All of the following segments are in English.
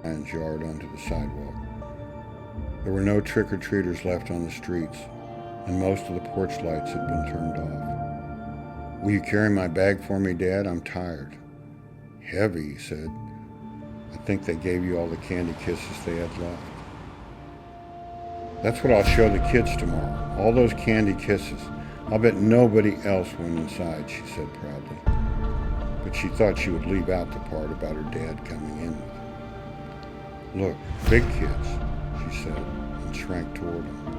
Ryan's yard onto the sidewalk. There were no trick-or-treaters left on the streets, and most of the porch lights had been turned off. "Will you carry my bag for me, Dad? I'm tired." "Heavy," he said. "I think they gave you all the candy kisses they had left." "That's what I'll show the kids tomorrow. All those candy kisses. I'll bet nobody else went inside," she said proudly. But she thought she would leave out the part about her dad coming in with her. "Look, big kids," she said, and shrank toward him.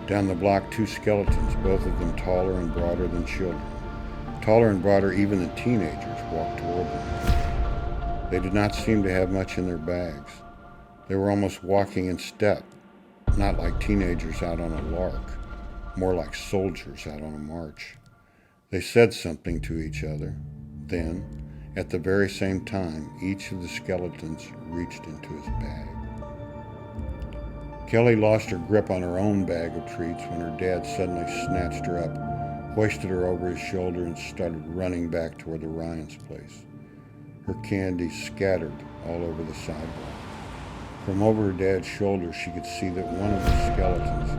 Down the block, two skeletons, both of them taller and broader than children. Taller and broader even than teenagers, walked toward them. They did not seem to have much in their bags. They were almost walking in step, not like teenagers out on a lark, more like soldiers out on a march. They said something to each other. Then, at the very same time, each of the skeletons reached into his bag. Kelly lost her grip on her own bag of treats when her dad suddenly snatched her up, hoisted her over his shoulder, and started running back toward the Ryans' place. Her candy scattered all over the sidewalk. From over her dad's shoulder, she could see that one of the skeletons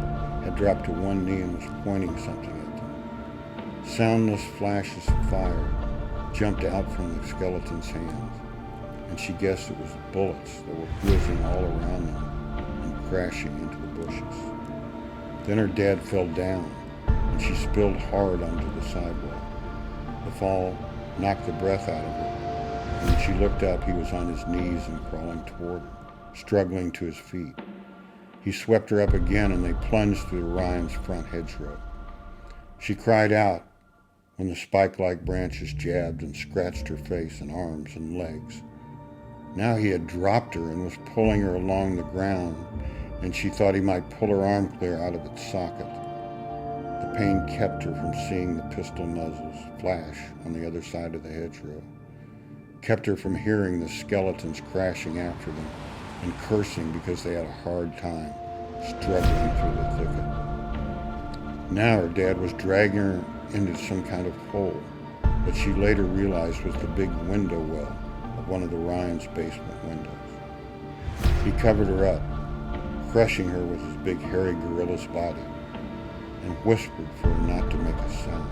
had dropped to one knee and was pointing something at them. Soundless flashes of fire jumped out from the skeleton's hands, and she guessed it was bullets that were whizzing all around them and crashing into the bushes. Then her dad fell down, and she spilled hard onto the sidewalk. The fall knocked the breath out of her, and when she looked up, he was on his knees and crawling toward her, struggling to his feet. He swept her up again, and they plunged through the Ryan's front hedgerow. She cried out when the spike-like branches jabbed and scratched her face and arms and legs. Now he had dropped her and was pulling her along the ground, and she thought he might pull her arm clear out of its socket. The pain kept her from seeing the pistol muzzles flash on the other side of the hedgerow, kept her from hearing the skeletons crashing after them and cursing because they had a hard time struggling through the thicket. Now her dad was dragging her into some kind of hole that she later realized was the big window well of one of the Ryans' basement windows. He covered her up, crushing her with his big hairy gorilla's body, and whispered for her not to make a sound.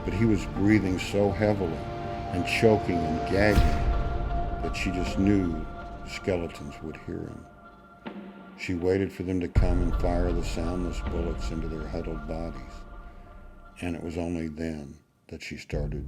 But he was breathing so heavily and choking and gagging that she just knew skeletons would hear him. She waited for them to come and fire the soundless bullets into their huddled bodies, and it was only then that she started